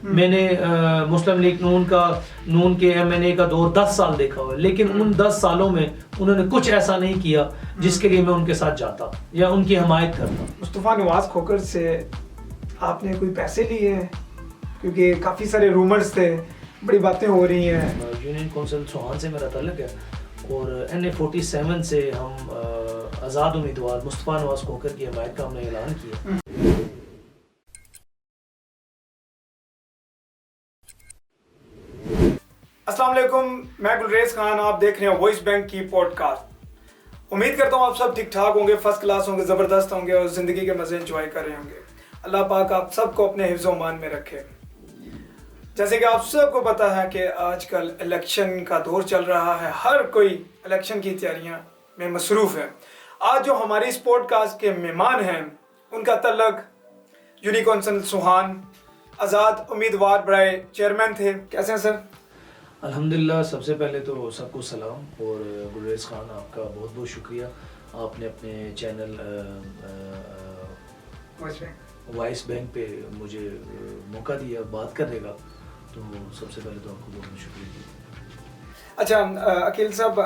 میں نے مسلم لیگ نون کے MNA کا دور 10 سال دیکھا ہوا ہے، لیکن ان 10 سالوں میں انہوں نے کچھ ایسا نہیں کیا جس کے لیے میں ان کے ساتھ جاتا یا ان کی حمایت کرتا. مصطفیٰ نواز کھوکر سے آپ نے کوئی پیسے لیے ہیں؟ کیونکہ کافی سارے رومرز تھے، بڑی باتیں ہو رہی ہیں. یونین کونسل سوہان سے میرا تعلق ہے اور NA47 سے ہم آزاد امیدوار مصطفیٰ نواز کھوکر کی حمایت کا ہم نے اعلان کیا. السلام علیکم، میں گلریز خان، آپ دیکھ رہے ہیں وائس بینک کی پوڈ کاسٹ. امید کرتا ہوں آپ سب ٹھیک ٹھاک ہوں گے، فرسٹ کلاس ہوں گے، زبردست ہوں گے اور زندگی کے مزے انجوائے کر رہے ہوں گے. اللہ پاک آپ سب کو اپنے حفظ و امان میں رکھے. جیسے کہ آپ سب کو پتہ ہے کہ آج کل الیکشن کا دور چل رہا ہے، ہر کوئی الیکشن کی تیاریاں میں مصروف ہے. آج جو ہماری اس پوڈ کاسٹ کے مہمان ہیں ان کا تعلق یونین کونسل سوہان آزاد امیدوار برائے چیئرمین تھے. کیسے ہیں سر؟ الحمدللہ، سب سے پہلے تو سب کو سلام، اور گلریز خان آپ کا بہت بہت شکریہ. آپ نے اپنے چینل وائس بینک پہ مجھے موقع دیا بات کرنے کا، تو سب سے پہلے تو آپ کو بہت بہت شکریہ. اچھا عقیل صاحب،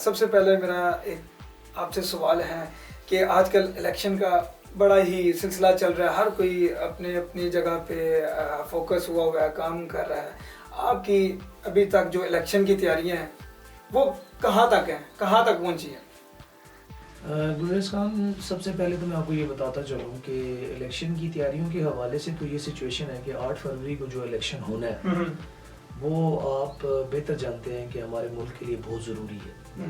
سب سے پہلے میرا ایک آپ سے سوال ہے کہ آج کل الیکشن کا بڑا ہی سلسلہ چل رہا ہے، ہر کوئی اپنے اپنی جگہ پہ فوکس ہوا ہے، کام کر رہا ہے. آپ کی ابھی تک جو الیکشن کی تیاریاں ہیں وہ کہاں تک ہیں، کہاں تک پہنچی ہیں؟ گلریز خان، سب سے پہلے تو میں آپ کو یہ بتاتا چلوں کہ الیکشن کی تیاریوں کے حوالے سے تو یہ سچویشن ہے کہ 8 فروری کو جو الیکشن ہونا ہے وہ آپ بہتر جانتے ہیں کہ ہمارے ملک کے لیے بہت ضروری ہے،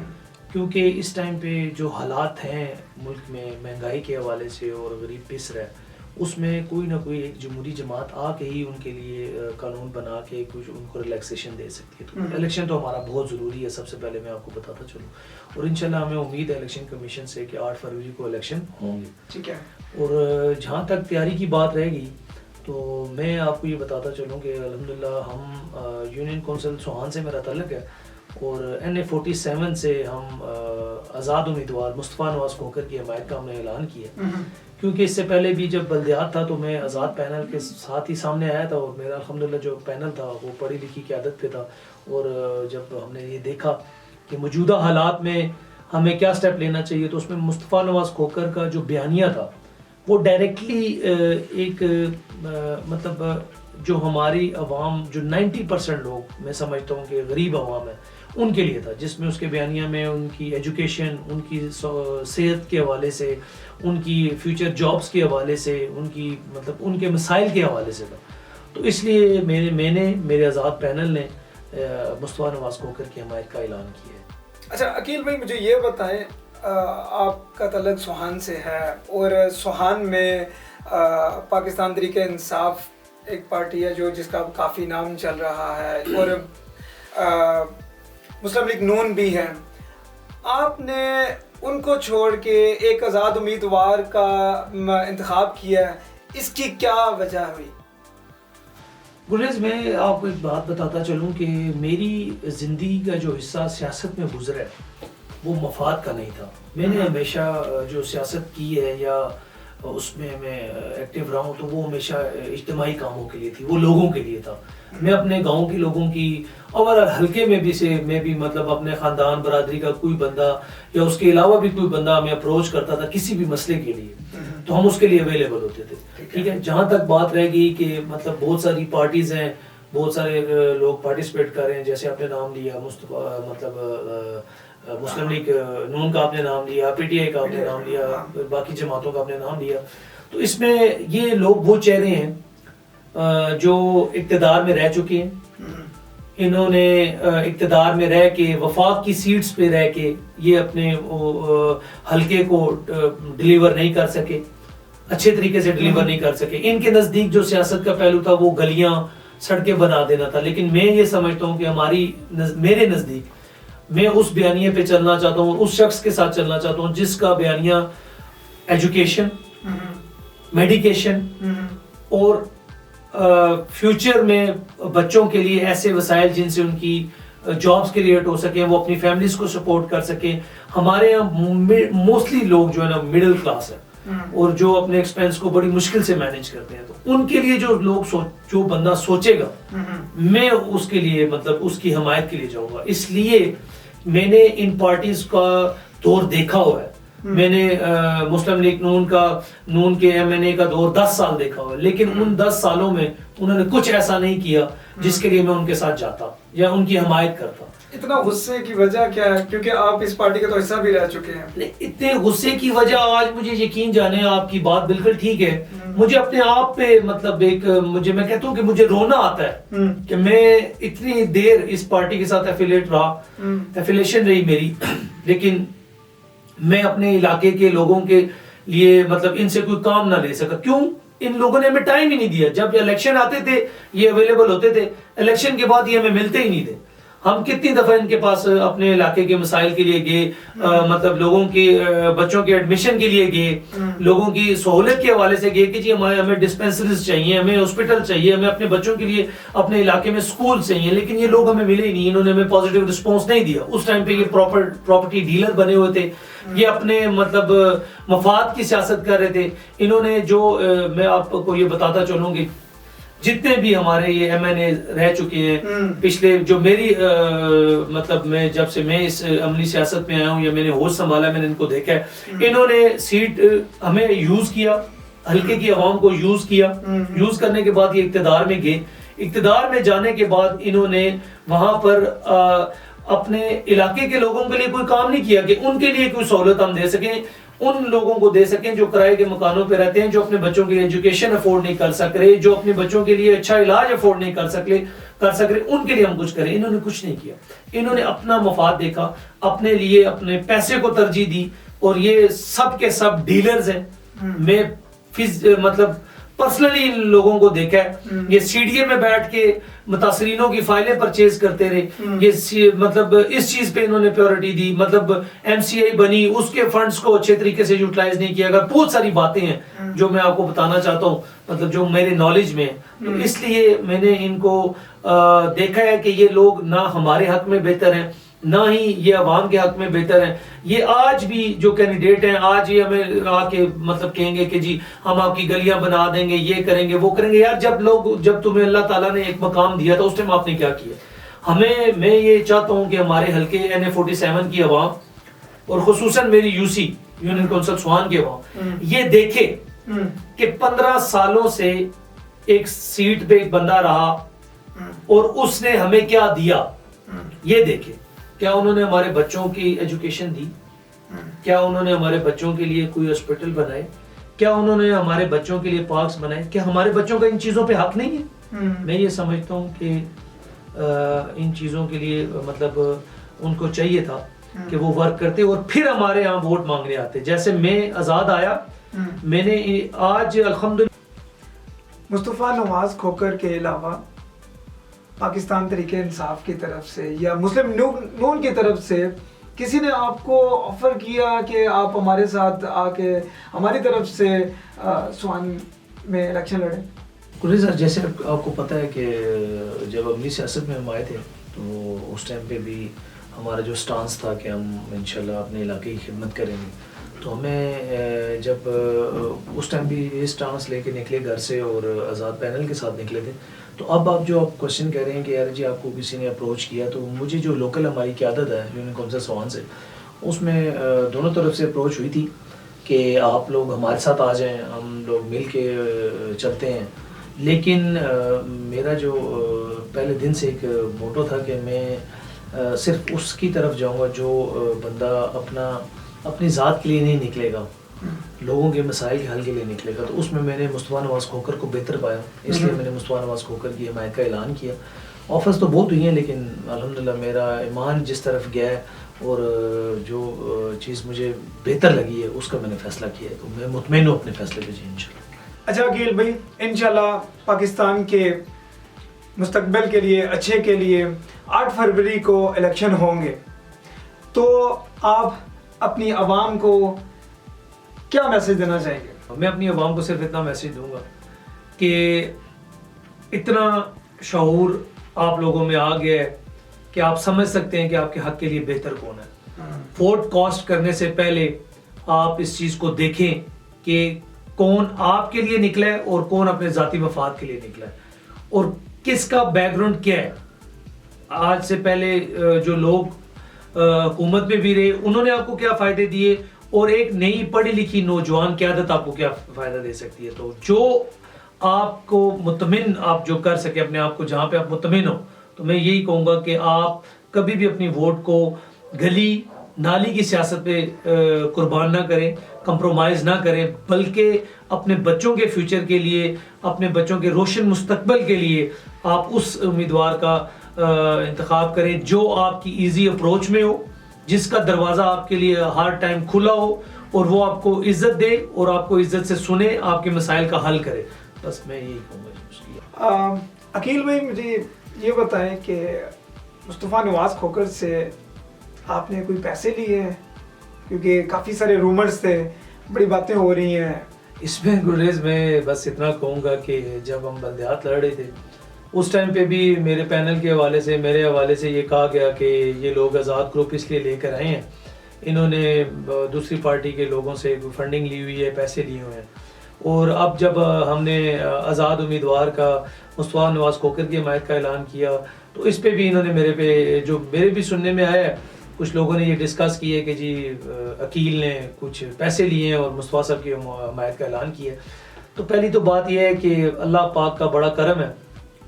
کیونکہ اس ٹائم پہ جو حالات ہیں ملک میں مہنگائی کے حوالے سے اور غریب پس رہا ہے، اس میں کوئی نہ کوئی ایک جمہوری جماعت آ کے ہی ان کے لیے قانون بنا کے کچھ ان کو ریلیکسیشن دے سکتی ہے. تو الیکشن تو ہمارا بہت ضروری ہے، سب سے پہلے میں آپ کو بتاتا چلوں، اور انشاءاللہ ہمیں امید ہے الیکشن کمیشن سے کہ 8 فروری کو الیکشن ہوں گے. ٹھیک ہے. اور جہاں تک تیاری کی بات رہے گی تو میں آپ کو یہ بتاتا چلوں کہ الحمدللہ ہم یونین کونسل سوہان سے میرا تعلق ہے اور NA47 سے ہم آزاد امیدوار مصطفیٰ نواز کھوکر کی حمایت کا ہم نے اعلان کیا. کیونکہ اس سے پہلے بھی جب بلدیات تھا تو میں آزاد پینل کے ساتھ ہی سامنے آیا تھا، اور میرا الحمدللہ جو پینل تھا وہ پڑھی لکھی قیادت پہ تھا. اور جب ہم نے یہ دیکھا کہ موجودہ حالات میں ہمیں کیا سٹیپ لینا چاہیے، تو اس میں مصطفیٰ نواز کھوکر کا جو بیانیہ تھا وہ ڈائریکٹلی ایک مطلب جو ہماری عوام جو 90% لوگ میں سمجھتا ہوں کہ غریب عوام ہے ان کے لیے تھا، جس میں اس کے بیانیہ میں ان کی ایجوکیشن، ان کی صحت کے حوالے سے، ان کی فیوچر جابس کے حوالے سے، ان کی مطلب ان کے مسائل کے حوالے سے تھا. تو اس لیے میں نے میرے آزاد پینل نے مصطفیٰ نواز کھوکر کی حمایت کا اعلان کیا ہے. اچھا عقیل بھائی، مجھے یہ بتائیں، آپ کا تعلق سوہان سے ہے اور سوہان میں پاکستان تحریک انصاف ایک پارٹی ہے جو جس کا کافی نام چل رہا ہے، اور مسلم لیگ نون بھی ہے. آپ نے ان کو چھوڑ کے ایک آزاد امیدوار کا انتخاب کیا ہے، اس کی کیا وجہ ہوئی؟ گلریز، میں آپ کو ایک بات بتاتا چلوں کہ میری زندگی کا جو حصہ سیاست میں گزرا ہے وہ مفاد کا نہیں تھا. میں نے ہمیشہ جو سیاست کی ہے یا اس میں ایکٹیو رہا ہوں تو وہ ہمیشہ اجتماعی کاموں کے لیے تھی، وہ لوگوں کے لیے تھا. میں اپنے گاؤں کے لوگوں کی اور حلقے میں بھی مطلب اپنے خاندان برادری کا کوئی بندہ یا اس کے علاوہ بھی کوئی بندہ ہمیں اپروچ کرتا تھا کسی بھی مسئلے کے لیے تو ہم اس کے لیے اویلیبل ہوتے تھے. ٹھیک ہے. جہاں تک بات رہ گئی کہ مطلب بہت ساری پارٹیز ہیں، بہت سارے لوگ پارٹیسپیٹ کر رہے ہیں، جیسے آپ نے نام لیا مطلب مسلم لیگ نون کا آپ نے نام لیا، PTI کا آپ نے نام لیا، باقی جماعتوں کا آپ نے نام لیا. تو اس میں یہ لوگ وہ چہرے ہیں جو اقتدار میں رہ چکے ہیں. انہوں نے اقتدار میں رہ کے وفاق کی سیٹس پہ رہ کے یہ اپنے حلقے کو ڈیلیور نہیں کر سکے، اچھے طریقے سے ڈیلیور نہیں کر سکے. ان کے نزدیک جو سیاست کا پہلو تھا وہ گلیاں سڑکیں بنا دینا تھا. لیکن میں یہ سمجھتا ہوں کہ میرے نزدیک میں اس بیانیے پہ چلنا چاہتا ہوں، اس شخص کے ساتھ چلنا چاہتا ہوں جس کا بیانیہ ایجوکیشن، میڈیکیشن اور فیوچر میں بچوں کے لیے ایسے وسائل جن سے ان کی جابس کریٹ ہو سکیں، وہ اپنی فیملیز کو سپورٹ کر سکیں. ہمارے یہاں موسٹلی لوگ جو ہے نا مڈل کلاس ہے، اور جو اپنے ایکسپینس کو بڑی مشکل سے مینیج کرتے ہیں. تو ان کے لیے جو بندہ سوچے گا میں اس کے لیے مطلب اس کی حمایت کے لیے جاؤں گا. اس لیے میں نے ان پارٹیز کا دور دیکھا ہوا ہے. میں نے مسلم لیگ نون کے MNA کا دور 10 سال دیکھا ہوا ہے, لیکن ان 10 سالوں میں انہوں نے کچھ ایسا نہیں کیا جس کے لیے میں ان کے ساتھ جاتا یا ان کی حمایت کرتا. اتنا غصے کی وجہ کیا ہے؟ کیونکہ آپ اس پارٹی کا تو حصہ بھی رہ چکے ہیں. اتنے غصے کی وجہ آج مجھے یقین جانے, آپ کی بات بالکل ٹھیک ہے, مجھے اپنے آپ پہ مطلب میں کہتا ہوں کہ مجھے رونا آتا ہے کہ میں اتنی دیر اس پارٹی کے ساتھ ایفیلیشن رہی میری, لیکن میں اپنے علاقے کے لوگوں کے لیے مطلب ان سے کوئی کام نہ لے سکا. کیوں؟ ان لوگوں نے ہمیں ٹائم ہی نہیں دیا. جب الیکشن آتے تھے یہ اویلیبل ہوتے تھے, الیکشن کے بعد یہ ہمیں ملتے ہی نہیں تھے. ہم کتنی دفعہ ان کے پاس اپنے علاقے کے مسائل کے لیے گئے, مطلب لوگوں کے بچوں کے ایڈمیشن کے لیے گئے, لوگوں کی سہولت کے حوالے سے گئے کہ جی ہمیں ڈسپینسریز چاہیے, ہمیں ہاسپٹل چاہیے, ہمیں اپنے بچوں کے لیے اپنے علاقے میں اسکول چاہیے, لیکن یہ لوگ ہمیں ملے ہی نہیں. انہوں نے ہمیں پازیٹیو رسپانس نہیں دیا. اس ٹائم پہ یہ پراپرٹی ڈیلر بنے ہوئے تھے, یہ اپنے مطلب مفاد کی سیاست کر رہے تھے. انہوں نے جو میں آپ کو یہ بتاتا چلوں گی, جتنے بھی ہمارے یہ MNA رہ چکے ہیں پچھلے, جو میری مطلب میں جب سے میں اس عملی سیاست میں آیا ہوں یا میں نے ہوش سنبھالا, میں نے ان کو دیکھا ہے, انہوں نے سیٹ ہمیں یوز کیا, ہلکے کی عوام کو یوز کیا. یوز کرنے کے بعد یہ اقتدار میں گئے. اقتدار میں جانے کے بعد انہوں نے وہاں پر اپنے علاقے کے لوگوں کے لیے کوئی کام نہیں کیا کہ ان کے لیے کوئی سہولت ہم دے سکیں, ان لوگوں کو دے سکیں جو کرائے کے مکانوں پہ رہتے ہیں, جو اپنے بچوں کے لیے ایجوکیشن افورڈ نہیں کر سک رہے, جو اپنے بچوں کے لیے اچھا علاج افورڈ نہیں کر سک رہے, ان کے لیے ہم کچھ کریں. انہوں نے کچھ نہیں کیا. انہوں نے اپنا مفاد دیکھا, اپنے لیے اپنے پیسے کو ترجیح دی. اور یہ سب کے سب ڈیلرز ہیں. میں مطلب پرسنلی ان لوگوں کو دیکھا ہے, یہ CDA میں بیٹھ کے متاثرینوں کی فائلیں پرچیز کرتے رہے. یہ مطلب اس چیز پہ انہوں نے پیورٹی دی, مطلب MCI بنی, اس کے فنڈز کو اچھے طریقے سے یوٹیلائز نہیں کیا گیا. بہت ساری باتیں ہیں جو میں آپ کو بتانا چاہتا ہوں, مطلب جو میرے نالج میں. تو اس لیے میں نے ان کو دیکھا ہے کہ یہ لوگ نہ ہمارے حق میں بہتر ہیں, نہ ہی یہ عوام کے حق میں بہتر ہیں. یہ آج بھی جو کینڈیڈیٹ ہیں, آج یہ ہمیں آ کے مطلب کہیں گے کہ جی ہم آپ کی گلیاں بنا دیں گے, یہ کریں گے, وہ کریں گے. یار جب تمہیں اللہ تعالیٰ نے ایک مقام دیا تھا اس ٹائم آپ نے کیا کیا؟ میں یہ چاہتا ہوں کہ ہمارے حلقے NA47 کی عوام اور خصوصاً میری UC یونین کونسل سوان کی عوام یہ دیکھے کہ 15 سالوں سے ایک سیٹ پہ ایک بندہ رہا اور اس نے ہمیں کیا دیا. یہ دیکھے, کیا انہوں نے ہمارے بچوں کی ایجوکیشن دی, کیا انہوں نے ہمارے بچوں کے لیے کوئی ہاسپٹل بنائے, کیا انہوں نے ہمارے بچوں کے لیے پارکس بنائے, کیا ہمارے بچوں کا ان چیزوں پہ حق نہیں ہے؟ میں یہ سمجھتا ہوں کہ ان چیزوں کے لیے مطلب ان کو چاہیے تھا کہ وہ ورک کرتے اور پھر ہمارے یہاں ووٹ مانگنے آتے. جیسے میں آزاد آیا, میں نے آج الحمدللہ مصطفیٰ نواز کھوکر کے علاوہ پاکستان تحریک انصاف کی طرف سے یا مسلم نون کی طرف سے کسی نے آپ کو آفر کیا کہ آپ ہمارے ساتھ آ کے ہماری طرف سے سوان میں الیکشن لڑیں؟ قریش صاحب, جیسے آپ کو پتہ ہے کہ جب عملی سیاست میں ہم آئے تھے تو اس ٹائم پہ بھی ہمارا جو سٹانس تھا کہ ہم انشاءاللہ اپنے علاقے کی خدمت کریں گے. تو ہمیں جب اس ٹائم بھی یہ سٹانس لے کے نکلے گھر سے اور آزاد پینل کے ساتھ نکلے تھے. تو اب آپ جو آپ کوشچن کہہ رہے ہیں کہ یار جی آپ کو کسی نے اپروچ کیا, تو مجھے جو لوکل ہماری قیادت ہے یونین کونسل سوان سے, اس میں دونوں طرف سے اپروچ ہوئی تھی کہ آپ لوگ ہمارے ساتھ آ جائیں, ہم لوگ مل کے چلتے ہیں. لیکن میرا جو پہلے دن سے ایک موٹو تھا کہ میں صرف اس کی طرف جاؤں گا جو بندہ اپنی ذات کے لیے نہیں نکلے گا, لوگوں کے مسائل کے حل کے لیے نکلے گا. تو اس میں نے مصطفیٰ نواز کھوکر کو بہتر پایا, اس لیے میں نے مصطفیٰ نواز کھوکر کی حمایت کا اعلان کیا. آفرز تو بہت ہوئی ہیں, لیکن الحمدللہ میرا ایمان جس طرف گیا ہے اور جو چیز مجھے بہتر لگی ہے اس کا میں نے فیصلہ کیا ہے, تو میں مطمئن ہوں اپنے فیصلے پہ. جی انشاءاللہ. اچھا عقیل بھائی, انشاءاللہ پاکستان کے مستقبل کے لیے, اچھے کے لیے 8 فروری کو الیکشن ہوں گے, تو آپ اپنی عوام کو کیا میسج دینا چاہیں گے؟ میں اپنی عوام کو صرف اتنا میسج دوں گا کہ اتنا شعور آپ لوگوں میں آ گیا ہے کہ آپ سمجھ سکتے ہیں کہ آپ کے حق کے لیے بہتر کون ہے. ووٹ کاسٹ کرنے سے پہلے آپ اس چیز کو دیکھیں کہ کون آپ کے لیے نکلا ہے اور کون اپنے ذاتی مفاد کے لیے نکلا ہے اور کس کا بیک گراؤنڈ کیا ہے. آج سے پہلے جو لوگ حکومت میں بھی رہے انہوں نے آپ کو کیا فائدے دیے اور ایک نئی پڑھی لکھی نوجوان قیادت آپ کو کیا فائدہ دے سکتی ہے. تو جو آپ کو مطمئن آپ جو کر سکے اپنے آپ کو جہاں پہ آپ مطمئن ہو, تو میں یہی کہوں گا کہ آپ کبھی بھی اپنی ووٹ کو گلی نالی کی سیاست پہ قربان نہ کریں, کمپرومائز نہ کریں, بلکہ اپنے بچوں کے فیوچر کے لیے, اپنے بچوں کے روشن مستقبل کے لیے آپ اس امیدوار کا انتخاب کریں جو آپ کی ایزی اپروچ میں ہو, جس کا دروازہ آپ کے لیے ہر ٹائم کھلا ہو اور وہ آپ کو عزت دے اور آپ کو عزت سے سنے, آپ کے مسائل کا حل کرے. بس میں یہی کہوں گا. عقیل بھائی مجھے یہ بتائیں کہ مصطفیٰ نواز کھوکر سے آپ نے کوئی پیسے لیے ہیں, کیونکہ کافی سارے رومرز تھے, بڑی باتیں ہو رہی ہیں اس میں. گریز میں بس اتنا کہوں گا کہ جب ہم بلدیات لڑ رہے تھے اس ٹائم پہ بھی میرے پینل کے حوالے سے, میرے حوالے سے یہ کہا گیا کہ یہ لوگ آزاد گروپ اس لیے لے کر آئے ہیں, انہوں نے دوسری پارٹی کے لوگوں سے فنڈنگ لی ہوئی ہے, پیسے لیے ہوئے ہیں. اور اب جب ہم نے آزاد امیدوار کا مصطفیٰ نواز کھوکر کی حمایت کا اعلان کیا تو اس پہ بھی انہوں نے میرے پہ, جو میرے بھی سننے میں آیا ہے, کچھ لوگوں نے یہ ڈسکس کی ہے کہ جی عقیل نے کچھ پیسے لیے ہیں اور مصطفیٰ صاحب کی حمایت کا اعلان کیا ہے. تو پہلی تو بات یہ ہے کہ اللہ پاک کا بڑا کرم ہے,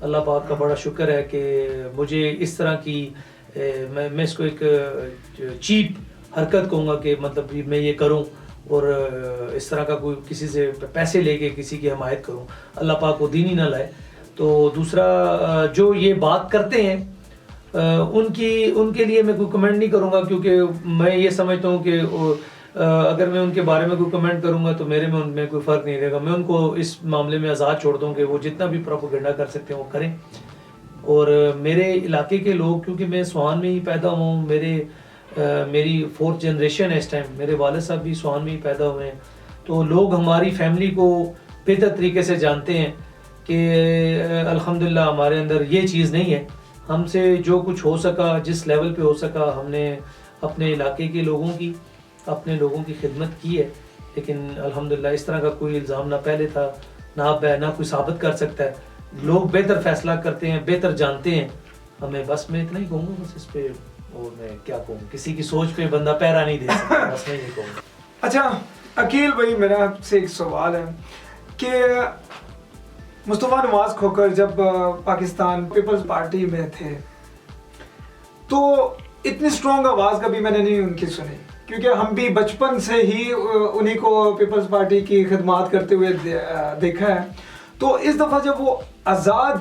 اللہ پاک کا بڑا شکر ہے کہ مجھے اس طرح کی میں اس کو ایک چیپ حرکت کہوں گا کہ مطلب میں یہ کروں اور اس طرح کا کوئی کسی سے پیسے لے کے کسی کی حمایت کروں, اللہ پاک وہ دین ہی نہ لائے. تو دوسرا جو یہ بات کرتے ہیں ان کے لیے میں کوئی کمنٹ نہیں کروں گا, کیونکہ میں یہ سمجھتا ہوں کہ اگر میں ان کے بارے میں کوئی کمنٹ کروں گا تو میرے میں ان میں کوئی فرق نہیں رہے گا. میں ان کو اس معاملے میں آزاد چھوڑ دوں کہ وہ جتنا بھی پروپیگنڈا کر سکتے ہیں وہ کریں. اور میرے علاقے کے لوگ, کیونکہ میں سوان میں ہی پیدا ہوں, میری 4th جنریشن ہے اس ٹائم, میرے والد صاحب بھی سوان میں ہی پیدا ہوئے ہیں, تو لوگ ہماری فیملی کو بہتر طریقے سے جانتے ہیں کہ الحمدللہ ہمارے اندر یہ چیز نہیں ہے. ہم سے جو کچھ ہو سکا, جس لیول پہ ہو سکا, ہم نے اپنے علاقے کے لوگوں کی, اپنے لوگوں کی خدمت کی ہے. لیکن الحمدللہ اس طرح کا کوئی الزام نہ پہلے تھا نہ اب ہے, نہ کوئی ثابت کر سکتا ہے. لوگ بہتر فیصلہ کرتے ہیں, بہتر جانتے ہیں ہمیں. بس میں اتنا ہی کہوں گا بس اس پہ, اور میں کیا کہوں, کسی کی سوچ پہ بندہ پیرا نہیں دے سکتا, بس میں یہ کہوں گا. اچھا عقیل بھائی, میرا آپ سے ایک سوال ہے کہ مصطفیٰ نواز کھوکر جب پاکستان پیپلز پارٹی میں تھے تو اتنی سٹرونگ آواز کبھی میں نے نہیں ان کی سنی, کیونکہ ہم بھی بچپن سے ہی انہی کو پیپلز پارٹی کی خدمات کرتے ہوئے دیکھا ہے. تو اس دفعہ جب وہ آزاد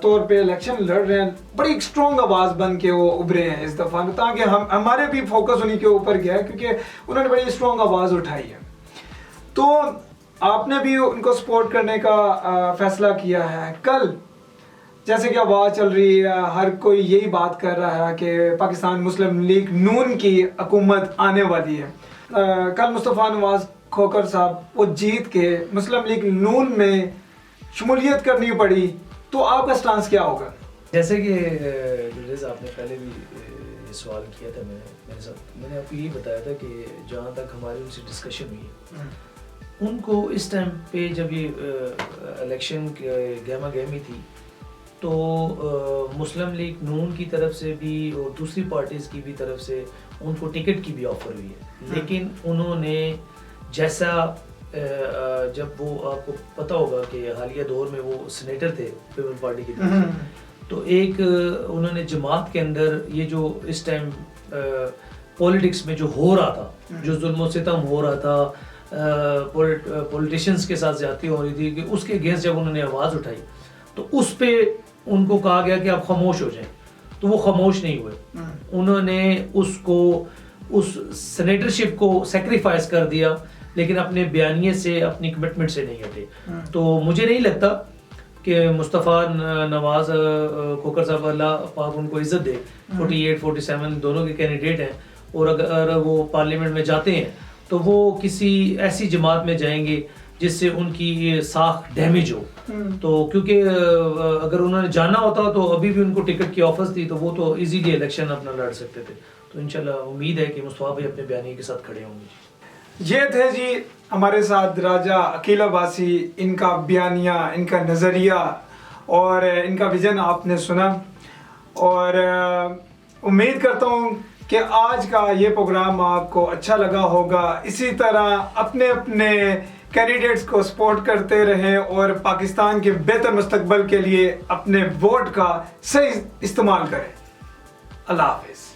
طور پہ الیکشن لڑ رہے ہیں, بڑی ایک سٹرونگ آواز بن کے وہ ابھرے ہیں اس دفعہ, تاکہ ہمارے بھی فوکس انہی کے اوپر گیا ہے کیونکہ انہوں نے بڑی سٹرونگ آواز اٹھائی ہے. تو آپ نے بھی ان کو سپورٹ کرنے کا فیصلہ کیا ہے. کل جیسے کہ آواز چل رہی ہے, ہر کوئی یہی بات کر رہا ہے کہ پاکستان مسلم لیگ نون کی حکومت آنے والی ہے. کل مصطفیٰ نواز کھوکر صاحب وہ جیت کے مسلم لیگ نون میں شمولیت کرنی پڑی, تو آپ کا سٹانس کیا ہوگا؟ جیسے کہ آپ نے پہلے بھی یہ سوال کیا تھا میرے ساتھ, میں نے آپ کو یہی بتایا تھا کہ جہاں تک ہماری ان سے ڈسکشن ہوئی ہے, ان کو اس ٹائم پہ جب یہ الیکشن گہما گہمی تھی تو مسلم لیگ نون کی طرف سے بھی اور دوسری پارٹیز کی بھی طرف سے ان کو ٹکٹ کی بھی آفر ہوئی ہے. لیکن انہوں نے جیسا جب وہ آپ کو پتہ ہوگا کہ حالیہ دور میں وہ سینیٹر تھے پیپل پارٹی کی طرف سے, تو ایک انہوں نے جماعت کے اندر یہ جو اس ٹائم پولیٹکس میں جو ہو رہا تھا, جو ظلم و ستم ہو رہا تھا, پولیٹیشینز کے ساتھ زیادتی ہو رہی تھی, کہ اس کے اگینسٹ جب انہوں نے آواز اٹھائی تو اس پہ ان کو کہا گیا کہ آپ خاموش ہو جائیں. تو وہ خاموش نہیں ہوئے, انہوں نے اس سینیٹرشپ کو سیکریفائز کر دیا, لیکن اپنے بیانیے سے, اپنی کمٹمنٹ سے نہیں ہٹے. تو مجھے نہیں لگتا کہ مصطفیٰ نواز کھوکر صاحب, اللہ پاک ان کو عزت دے, 48 47 دونوں کے کینڈیڈیٹ ہیں, اور اگر وہ پارلیمنٹ میں جاتے ہیں تو وہ کسی ایسی جماعت میں جائیں گے جس سے ان کی ساکھ ڈیمیج ہو. تو کیونکہ اگر انہوں نے جانا ہوتا تو ابھی بھی ان کو ٹکٹ کی آفرز تھی, تو وہ تو ایزیلی الیکشن اپنا لڑ سکتے تھے. تو انشاءاللہ امید ہے کہ مصطفیٰ بھائی اپنے بیانیے کے ساتھ کھڑے ہوں گے. یہ تھے جی ہمارے ساتھ راجہ عقیل عباسی، ان کا بیانیہ، ان کا نظریہ اور ان کا ویژن آپ نے سنا، اور امید کرتا ہوں کہ آج کا یہ پروگرام آپ کو اچھا لگا ہوگا۔ اسی طرح اپنے اپنے کینڈیڈیٹس کو سپورٹ کرتے رہیں اور پاکستان کے بہتر مستقبل کے لیے اپنے ووٹ کا صحیح استعمال کریں۔ اللہ حافظ۔